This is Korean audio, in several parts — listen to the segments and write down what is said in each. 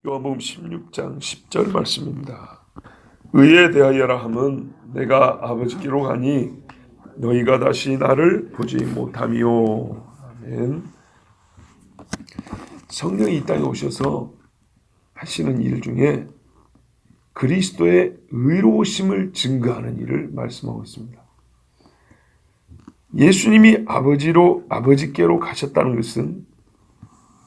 요한복음 16장 10절 말씀입니다. 의에 대하여라 함은 내가 아버지께로 가니 너희가 다시 나를 보지 못함이요. 아멘. 성령이 이 땅에 오셔서 하시는 일 중에 그리스도의 의로우심을 증거하는 일을 말씀하고 있습니다. 예수님이 아버지께로 가셨다는 것은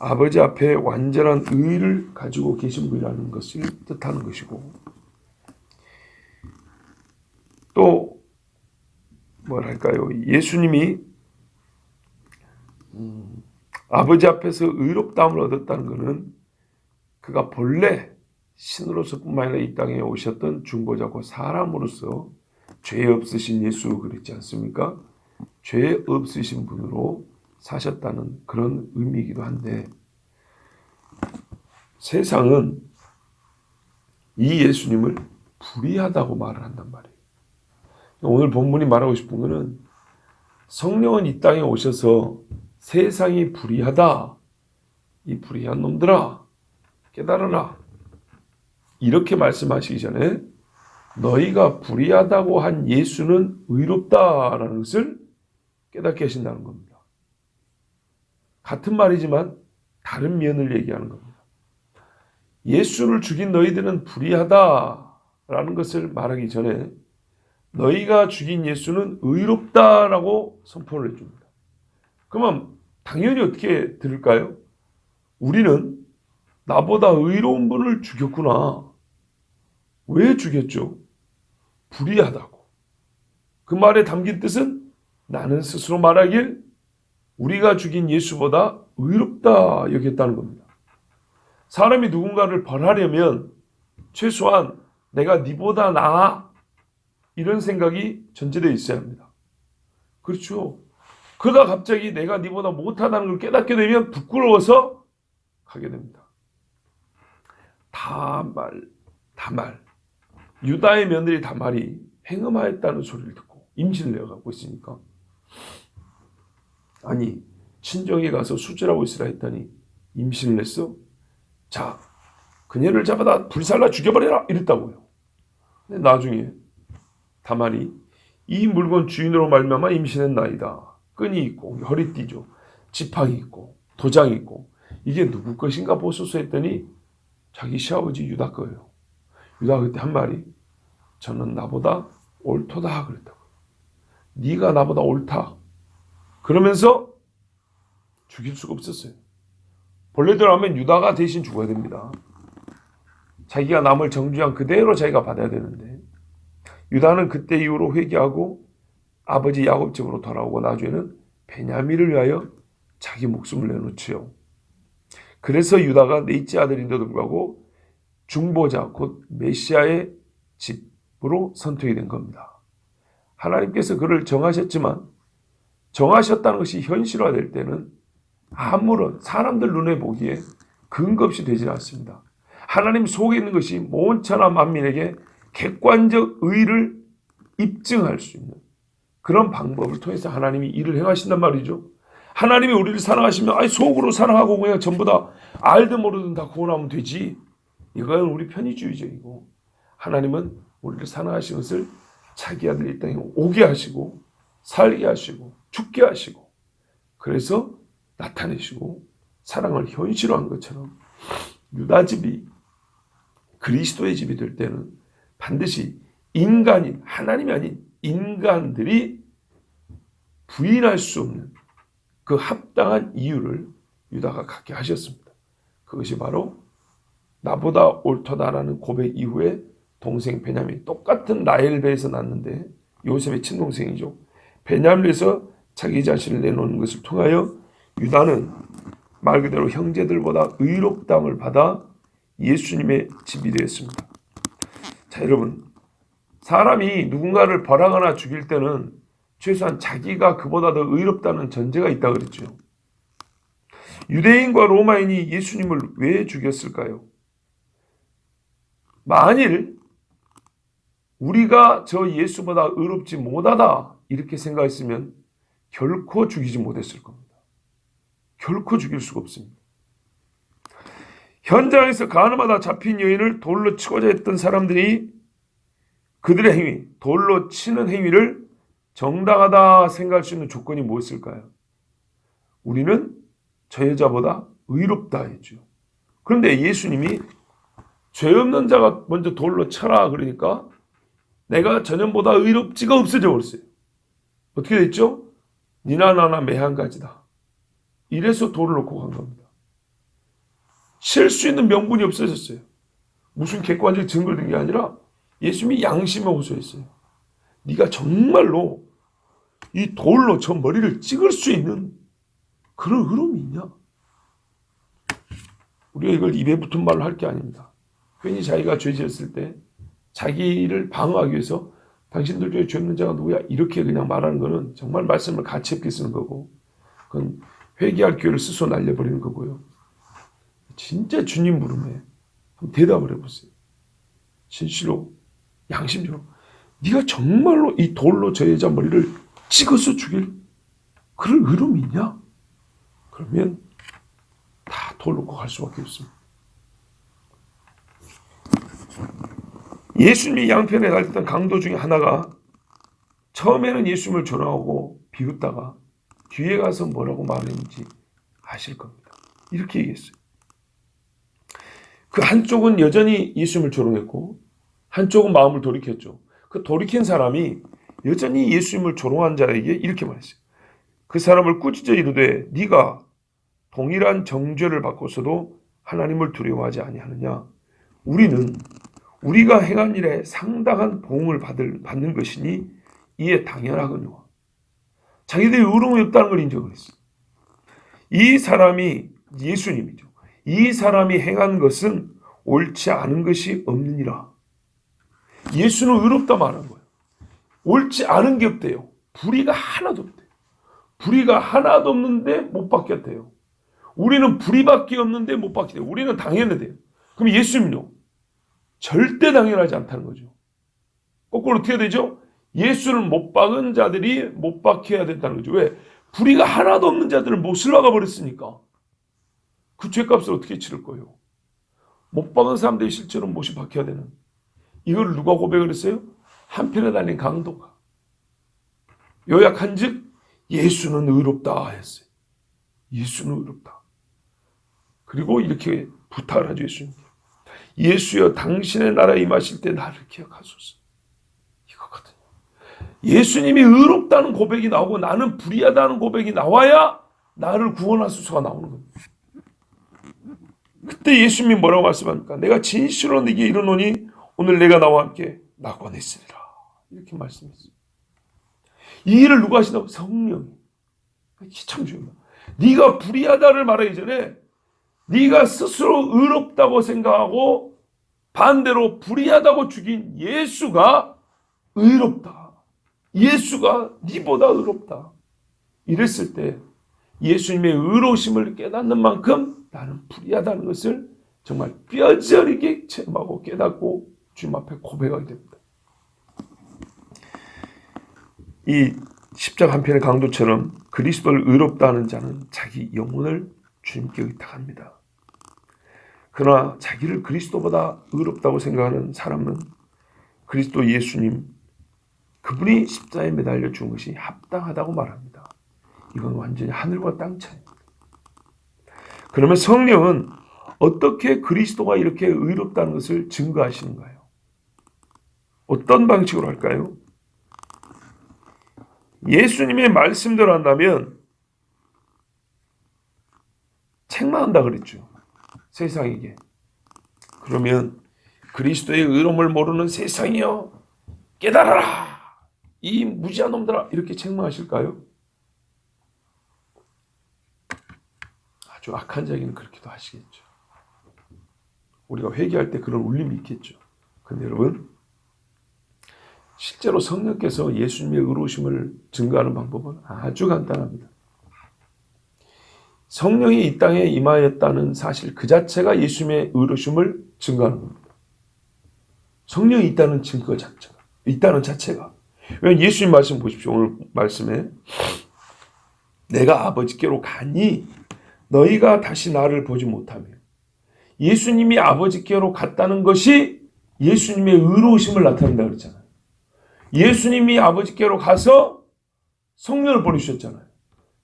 아버지 앞에 완전한 의를 가지고 계신 분이라는 것을 뜻하는 것이고, 또 예수님이 아버지 앞에서 의롭다함을 얻었다는 것은 그가 본래 신으로서뿐만 아니라 이 땅에 오셨던 중보자고 사람으로서 죄 없으신 예수 그랬지 않습니까? 죄 없으신 분으로 사셨다는 그런 의미이기도 한데, 세상은 이 예수님을 불의하다고 말을 한단 말이에요. 오늘 본문이 말하고 싶은 것은 성령은 이 땅에 오셔서 세상이 불의하다, 이 불의한 놈들아 깨달아라, 이렇게 말씀하시기 전에 너희가 불의하다고 한 예수는 의롭다라는 것을 깨닫게 하신다는 겁니다. 같은 말이지만 다른 면을 얘기하는 겁니다. 예수를 죽인 너희들은 불의하다라는 것을 말하기 전에 너희가 죽인 예수는 의롭다라고 선포를 해줍니다. 그러면 당연히 어떻게 들을까요? 우리는 나보다 의로운 분을 죽였구나. 왜 죽였죠? 불의하다고. 그 말에 담긴 뜻은 나는 스스로 말하길 우리가 죽인 예수보다 의롭다 여겼다는 겁니다. 사람이 누군가를 벌하려면 최소한 내가 네보다 나아, 이런 생각이 전제되어 있어야 합니다. 그렇죠. 그러다 갑자기 내가 네보다 못하다는 걸 깨닫게 되면 부끄러워서 가게 됩니다. 다말. 유다의 며느리 다말이 행음하였다는 소리를 듣고 임신을 내어가고 있으니까, 아니 친정에 가서 수술하고 있으라 했더니 임신을 했어? 자, 그녀를 잡아다 불살라 죽여버려라 이랬다고요. 근데 나중에 다말이 이 물건 주인으로 말미암아 임신했나이다. 끈이 있고 허리띠죠, 지팡이 있고 도장이 있고 이게 누구 것인가 보소서 했더니 자기 시아버지 유다 거예요. 유다가 그때 한 말이 저는 나보다 옳도다 그랬다고. 네가 나보다 옳다. 그러면서 죽일 수가 없었어요. 본래대로 하면 유다가 대신 죽어야 됩니다. 자기가 남을 정죄한 그대로 자기가 받아야 되는데, 유다는 그때 이후로 회개하고 아버지 야곱 집으로 돌아오고 나중에는 베냐민을 위하여 자기 목숨을 내놓지요. 그래서 유다가 넷째 아들인데도 불구하고 중보자 곧 메시아의 집으로 선택이 된 겁니다. 하나님께서 그를 정하셨지만 정하셨다는 것이 현실화될 때는 아무런 사람들 눈에 보기에 근거 없이 되지 않습니다. 하나님 속에 있는 것이 모천하 만민에게 객관적 의를 입증할 수 있는 그런 방법을 통해서 하나님이 일을 행하신단 말이죠. 하나님이 우리를 사랑하시면 속으로 사랑하고 그냥 전부 다 알든 모르든 다 구원하면 되지. 이건 우리 편의주의적이고, 하나님은 우리를 사랑하신 것을 자기 아들 이 땅에 오게 하시고 살게 하시고 죽게 하시고 그래서 나타내시고 사랑을 현실화한 것처럼 유다 집이 그리스도의 집이 될 때는 반드시 인간인, 하나님이 아닌 인간들이 부인할 수 없는 그 합당한 이유를 유다가 갖게 하셨습니다. 그것이 바로 나보다 옳다라는 고백 이후에 동생 베냐민, 똑같은 라헬 배에서 낳는데 요셉의 친동생이죠. 베냐민에서 자기 자신을 내놓는 것을 통하여 유다는 말 그대로 형제들보다 의롭다함을 받아 예수님의 집이 되었습니다. 자, 여러분, 사람이 누군가를 벌하거나 죽일 때는 최소한 자기가 그보다 더 의롭다는 전제가 있다고 그랬죠. 유대인과 로마인이 예수님을 왜 죽였을까요? 만일 우리가 저 예수보다 의롭지 못하다 이렇게 생각했으면 결코 죽이지 못했을 겁니다. 결코 죽일 수가 없습니다. 현장에서 가늠하다 잡힌 여인을 돌로 치고자 했던 사람들이 그들의 행위, 돌로 치는 행위를 정당하다 생각할 수 있는 조건이 무엇일까요? 우리는 저 여자보다 의롭다 했죠. 그런데 예수님이 죄 없는 자가 먼저 돌로 쳐라 그러니까 내가 전염보다 의롭지가 없어져 버렸어요. 어떻게 됐죠? 니나 나나 매 한 가지다. 이래서 돌을 놓고 간 겁니다. 칠 수 있는 명분이 없어졌어요. 무슨 객관적 증거를 든 게 아니라 예수님이 양심에 호소했어요. 네가 정말로 이 돌로 저 머리를 찍을 수 있는 그런 의로움이 있냐? 우리가 이걸 입에 붙은 말로 할 게 아닙니다. 괜히 자기가 죄 지었을 때 자기를 방어하기 위해서 당신들 중에 죄 없는 자가 누구야? 이렇게 그냥 말하는 거는 정말 말씀을 가치 없게 쓰는 거고 그건 회개할 기회를 스스로 날려버리는 거고요. 진짜 주님 부름에 한번 대답을 해보세요. 진실로 양심적으로 네가 정말로 이 돌로 저 여자 머리를 찍어서 죽일 그런 의로움이 있냐? 그러면 다 돌 놓고 갈 수밖에 없습니다. 예수님이 양편에 달렸던 강도 중에 하나가 처음에는 예수님을 조롱하고 비웃다가 뒤에 가서 뭐라고 말했는지 아실 겁니다. 이렇게 얘기했어요. 그 한쪽은 여전히 예수님을 조롱했고 한쪽은 마음을 돌이켰죠. 그 돌이킨 사람이 여전히 예수님을 조롱한 자에게 이렇게 말했어요. 그 사람을 꾸짖어 이르되 네가 동일한 정죄를 받고서도 하나님을 두려워하지 아니하느냐. 우리는 우리가 행한 일에 상당한 보응을 받는 것이니 이에 당연하거니와. 자기들이 의로움이 없다는 걸 인정을 했어요. 이 사람이 예수님이죠. 이 사람이 행한 것은 옳지 않은 것이 없느니라. 예수는 의롭다 말한 거예요. 옳지 않은 게 없대요. 불의가 하나도 없대요. 불의가 하나도 없는데 못 받겠대요. 우리는 불의밖에 없는데 못 받게 돼요. 우리는 당연해야 돼요. 그럼 예수님은요? 절대 당연하지 않다는 거죠. 거꾸로 어떻게 되죠? 예수를 못 박은 자들이 못 박혀야 된다는 거죠. 왜? 불의가 하나도 없는 자들을 못을 박아 버렸으니까. 그 죄값을 어떻게 치를 거예요? 못 박은 사람들이 실제로 못이 박혀야 되는. 이걸 누가 고백을 했어요? 한편에 달린 강도가. 요약한즉 예수는 의롭다 했어요. 예수는 의롭다. 그리고 이렇게 부탁을 하죠. 예수님. 예수여 당신의 나라에 임하실 때 나를 기억하소서. 이거거든요. 예수님이 의롭다는 고백이 나오고 나는 불의하다는 고백이 나와야 나를 구원하소서가 나오는 겁니다. 그때 예수님이 뭐라고 말씀합니까? 내가 진실로 네게 이르노니 오늘 내가 나와 함께 낙원했으리라. 이렇게 말씀했어요. 이 일을 누가 하시나요? 성령이. 참 중요합니다. 네가 불의하다를 말하기 전에 네가 스스로 의롭다고 생각하고 반대로 불의하다고 죽인 예수가 의롭다. 예수가 네보다 의롭다. 이랬을 때 예수님의 의로우심을 깨닫는 만큼 나는 불의하다는 것을 정말 뼈저리게 체험하고 깨닫고 주님 앞에 고백하게 됩니다. 이 십자가 한편의 강도처럼 그리스도를 의롭다 하는 자는 자기 영혼을 주님께 의탁합니다. 그러나 자기를 그리스도보다 의롭다고 생각하는 사람은 그리스도 예수님 그분이 십자가에 매달려 죽은 것이 합당하다고 말합니다. 이건 완전히 하늘과 땅 차이입니다. 그러면 성령은 어떻게 그리스도가 이렇게 의롭다는 것을 증거하시는가요? 어떤 방식으로 할까요? 예수님의 말씀대로 한다면 책망한다 그랬죠. 세상에게. 그러면 그리스도의 의로움을 모르는 세상이여 깨달아라. 이 무지한 놈들아. 이렇게 책망하실까요? 아주 악한 자에게는 그렇게도 하시겠죠. 우리가 회개할 때 그런 울림이 있겠죠. 그런데 여러분 실제로 성령께서 예수님의 의로우심을 증거하는 방법은 아주 간단합니다. 성령이 이 땅에 임하였다는 사실 그 자체가 예수님의 의로우심을 증거하는 겁니다. 성령이 있다는 증거 자체가. 있다는 자체가. 왜냐하면 예수님 말씀 보십시오. 오늘 말씀에 내가 아버지께로 가니 너희가 다시 나를 보지 못하며 예수님이 아버지께로 갔다는 것이 예수님의 의로우심을 나타낸다 그랬잖아요. 예수님이 아버지께로 가서 성령을 보내주셨잖아요.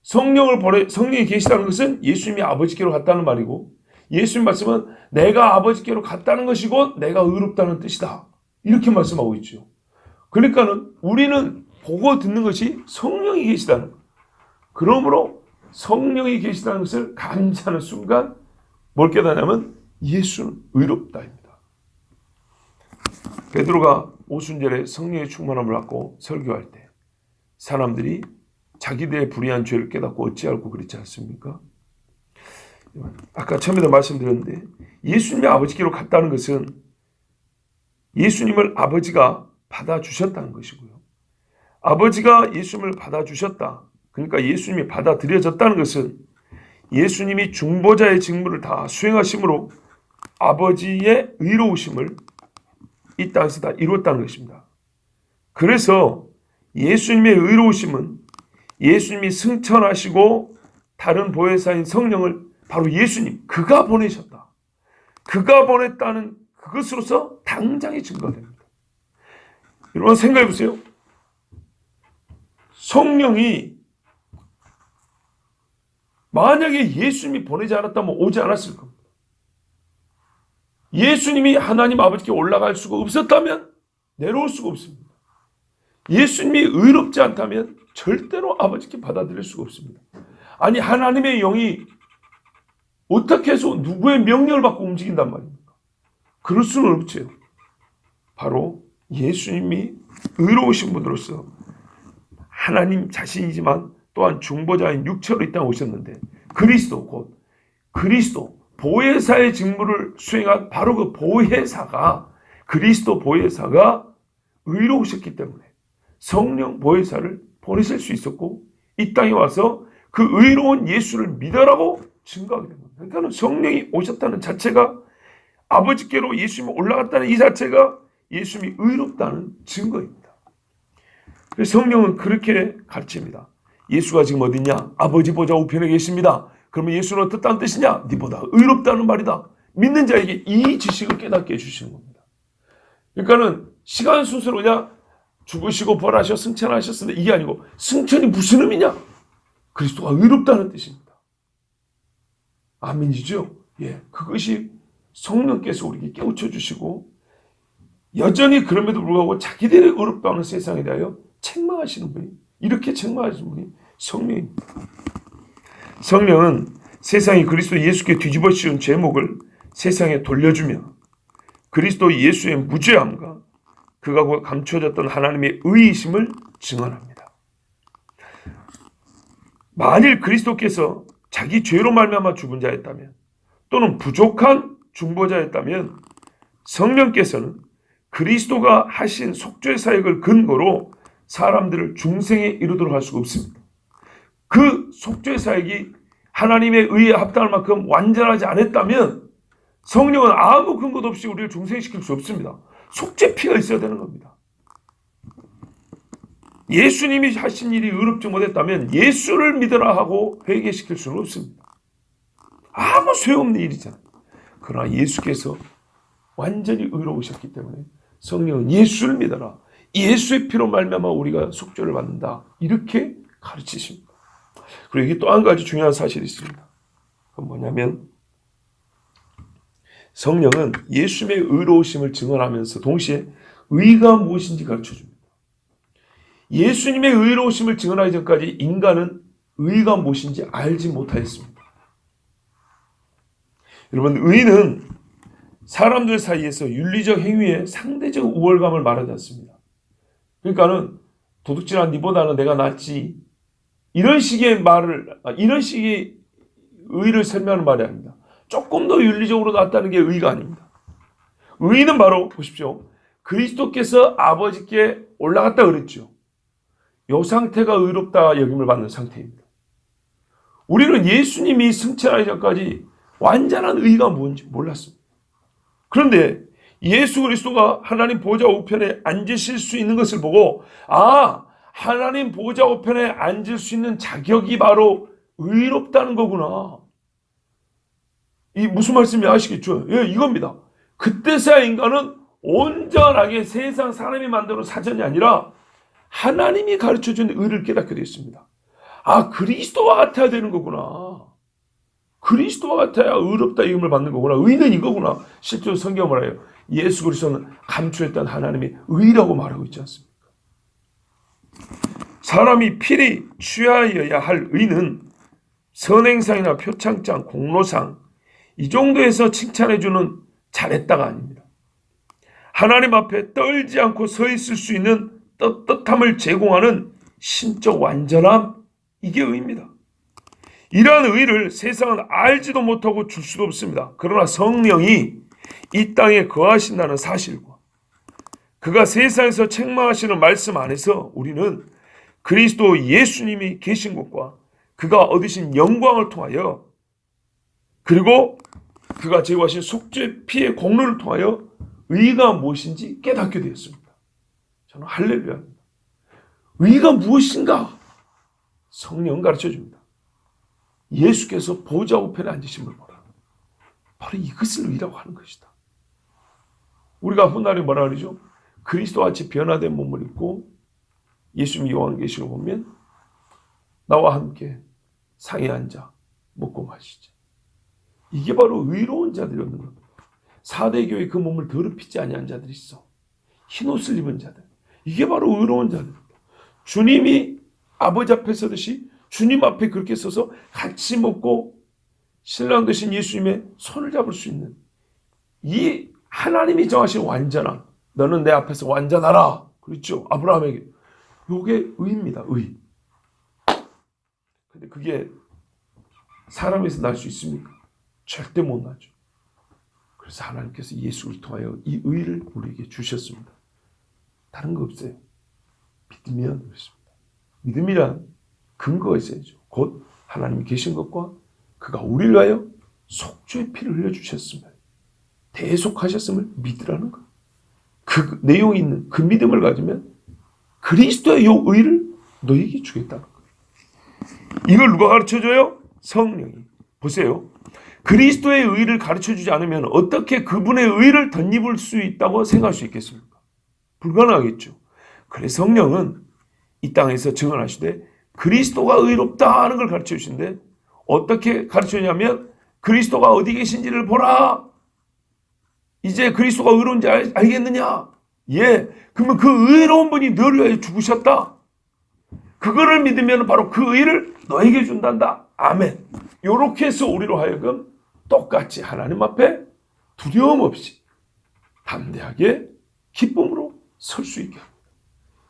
성령이 계시다는 것은 예수님이 아버지께로 갔다는 말이고, 예수님 말씀은 내가 아버지께로 갔다는 것이고 내가 의롭다는 뜻이다, 이렇게 말씀하고 있죠. 그러니까는 우리는 보고 듣는 것이 성령이 계시다는 것. 그러므로 성령이 계시다는 것을 감지하는 순간 뭘 깨닫냐면 예수는 의롭다입니다. 베드로가 오순절에 성령의 충만함을 받고 설교할 때 사람들이 자기들의 불의한 죄를 깨닫고 어찌할고 그랬지 않습니까? 아까 처음에도 말씀드렸는데 예수님이 아버지께로 갔다는 것은 예수님을 아버지가 받아주셨다는 것이고요. 아버지가 예수님을 받아주셨다, 그러니까 예수님이 받아들여졌다는 것은 예수님이 중보자의 직무를 다 수행하심으로 아버지의 의로우심을 이 땅에서 다 이루었다는 것입니다. 그래서 예수님의 의로우심은 예수님이 승천하시고 다른 보혜사인 성령을 바로 예수님, 그가 보내셨다, 그가 보냈다는 그것으로서 당장의 증거가 됩니다. 여러분 생각해 보세요. 성령이 만약에 예수님이 보내지 않았다면 오지 않았을 겁니다. 예수님이 하나님 아버지께 올라갈 수가 없었다면 내려올 수가 없습니다. 예수님이 의롭지 않다면 절대로 아버지께 받아들일 수가 없습니다. 아니, 하나님의 영이 어떻게 해서 누구의 명령을 받고 움직인단 말입니까? 그럴 수는 없죠. 바로 예수님이 의로우신 분으로서 하나님 자신이지만 또한 중보자인 육체로 이 땅에 오셨는데, 그리스도, 곧 그리스도 보혜사의 직무를 수행한 바로 그 보혜사가, 그리스도 보혜사가 의로우셨기 때문에 성령 보혜사를 보내실 수 있었고, 이 땅에 와서 그 의로운 예수를 믿으라고 증거하게 됩니다. 그러니까 성령이 오셨다는 자체가, 아버지께로 예수님이 올라갔다는 이 자체가 예수님이 의롭다는 증거입니다. 성령은 그렇게 가르칩니다. 예수가 지금 어디냐? 아버지 보좌 우편에 계십니다. 그러면 예수는 어떻다는 뜻이냐? 네보다 의롭다는 말이다. 믿는 자에게 이 지식을 깨닫게 해주시는 겁니다. 그러니까는 시간 순서로 그냥 죽으시고 벌하셔 승천하셨는데 이게 아니고, 승천이 무슨 의미냐? 그리스도가 의롭다는 뜻입니다. 아멘이죠? 예, 그것이 성령께서 우리에게 깨우쳐 주시고, 여전히 그럼에도 불구하고 자기들의 의롭다는 세상에 대하여 책망하시는 분이, 이렇게 책망하시는 분이 성령입니다. 성령은 세상이 그리스도 예수께 뒤집어 씌운 제목을 세상에 돌려주며 그리스도 예수의 무죄함과 그가 감춰졌던 하나님의 의이심을 증언합니다. 만일 그리스도께서 자기 죄로 말미암아 죽은 자였다면, 또는 부족한 중보자였다면, 성령께서는 그리스도가 하신 속죄 사역을 근거로 사람들을 중생에 이르도록 할 수가 없습니다. 그 속죄 사역이 하나님의 의에 합당할 만큼 완전하지 않았다면 성령은 아무 근거도 없이 우리를 중생시킬 수 없습니다. 속죄 피가 있어야 되는 겁니다. 예수님이 하신 일이 의롭지 못했다면 예수를 믿으라 하고 회개시킬 수는 없습니다. 아무 소용없는 일이잖아요. 그러나 예수께서 완전히 의로우셨기 때문에 성령은 예수를 믿어라, 예수의 피로 말미암아 우리가 속죄를 받는다, 이렇게 가르치십니다. 그리고 이게 또 한 가지 중요한 사실이 있습니다. 그건 뭐냐면, 성령은 예수님의 의로우심을 증언하면서 동시에 의가 무엇인지 가르쳐줍니다. 예수님의 의로우심을 증언하기 전까지 인간은 의가 무엇인지 알지 못하였습니다. 여러분, 의는 사람들 사이에서 윤리적 행위에 상대적 우월감을 말하지 않습니다. 그러니까는 도둑질한 니보다는 내가 낫지, 이런 식의 의를 설명하는 말이 아닙니다. 조금 더 윤리적으로 낫다는 게 의가 아닙니다. 의는 바로 보십시오. 그리스도께서 아버지께 올라갔다 그랬죠. 이 상태가 의롭다 여김을 받는 상태입니다. 우리는 예수님이 승천하기 전까지 완전한 의가 뭔지 몰랐습니다. 그런데 예수 그리스도가 하나님 보좌 우편에 앉으실 수 있는 것을 보고, 하나님 보좌 우편에 앉을 수 있는 자격이 바로 의롭다는 거구나, 이 무슨 말씀인지 아시겠죠? 예, 이겁니다. 그때서야 인간은 온전하게 세상 사람이 만드는 사전이 아니라 하나님이 가르쳐준 의를 깨닫게 되었습니다. 아, 그리스도와 같아야 되는 거구나. 그리스도와 같아야 의롭다 이름을 받는 거구나. 의는 이거구나. 실제로 성경은 말해요. 예수 그리스도는 감추했던 하나님의 의라고 말하고 있지 않습니까? 사람이 필히 취하여야 할 의는 선행상이나 표창장, 공로상 이 정도에서 칭찬해주는 잘했다가 아닙니다. 하나님 앞에 떨지 않고 서 있을 수 있는 떳떳함을 제공하는 신적 완전함, 이게 의입니다. 이러한 의를 세상은 알지도 못하고 줄 수도 없습니다. 그러나 성령이 이 땅에 거하신다는 사실과 그가 세상에서 책망하시는 말씀 안에서 우리는 그리스도 예수님이 계신 것과 그가 얻으신 영광을 통하여 그리고 그가 제거하신 속죄 피의 공로를 통하여 의가 무엇인지 깨닫게 되었습니다. 저는 할렐루야입니다. 의가 무엇인가? 성령 가르쳐줍니다. 예수께서 보좌 우편에 앉으심을 보라. 바로 이것을 의라고 하는 것이다. 우리가 훗날에 뭐라 그러죠? 그리스도와 같이 변화된 몸을 입고 예수님 요한계시록 보면 나와 함께 상에 앉아 먹고 마시지. 이게 바로 의로운 자들이 없는 겁니다. 4대 교회 그 몸을 더럽히지 아니한 자들이 있어. 흰옷을 입은 자들. 이게 바로 의로운 자들입니다. 주님이 아버지 앞에 서듯이 주님 앞에 그렇게 서서 같이 먹고 신랑 되신 예수님의 손을 잡을 수 있는 이 하나님이 정하신 완전함. 너는 내 앞에서 완전하라. 그렇죠? 아브라함에게. 이게 의입니다. 의. 근데 그게 사람에서 날 수 있습니까? 절대 못 나죠. 그래서 하나님께서 예수를 통하여 이 의를 우리에게 주셨습니다. 다른 거 없어요. 믿으면 그렇습니다. 믿음이란 근거가 있어야죠. 곧 하나님이 계신 것과 그가 우리를 위하여 속죄의 피를 흘려주셨으면 대속하셨음을 믿으라는 것. 그 내용이 있는 그 믿음을 가지면 그리스도의 요 의를 너에게 주겠다는 거예요. 이걸 누가 가르쳐줘요? 성령이. 보세요. 그리스도의 의를 가르쳐주지 않으면 어떻게 그분의 의를 덧입을 수 있다고 생각할 수 있겠습니까? 불가능하겠죠. 그래서 성령은 이 땅에서 증언하시되 그리스도가 의롭다 하는 걸 가르쳐 주신데 어떻게 가르쳐주냐면 그리스도가 어디 계신지를 보라. 이제 그리스도가 의로운지 알겠느냐? 예. 그러면 그 의로운 분이 너를 위하여 죽으셨다. 그거를 믿으면 바로 그 의를 너에게 준단다. 아멘. 요렇게 해서 우리로 하여금 똑같이 하나님 앞에 두려움 없이 담대하게 기쁨으로 설 수 있게 합니다.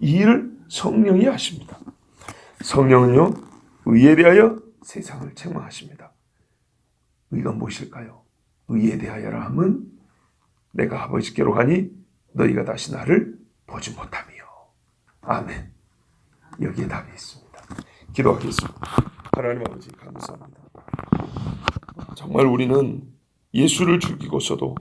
이 일을 성령이 하십니다. 성령은요, 의에 대하여 세상을 책망하십니다. 의가 무엇일까요? 의에 대하여라 함은 내가 아버지께로 가니 너희가 다시 나를 보지 못하며. 아멘. 여기에 답이 있습니다. 기도하겠습니다. 하나님 아버지 감사합니다. 정말 우리는 예수를 즐기고서도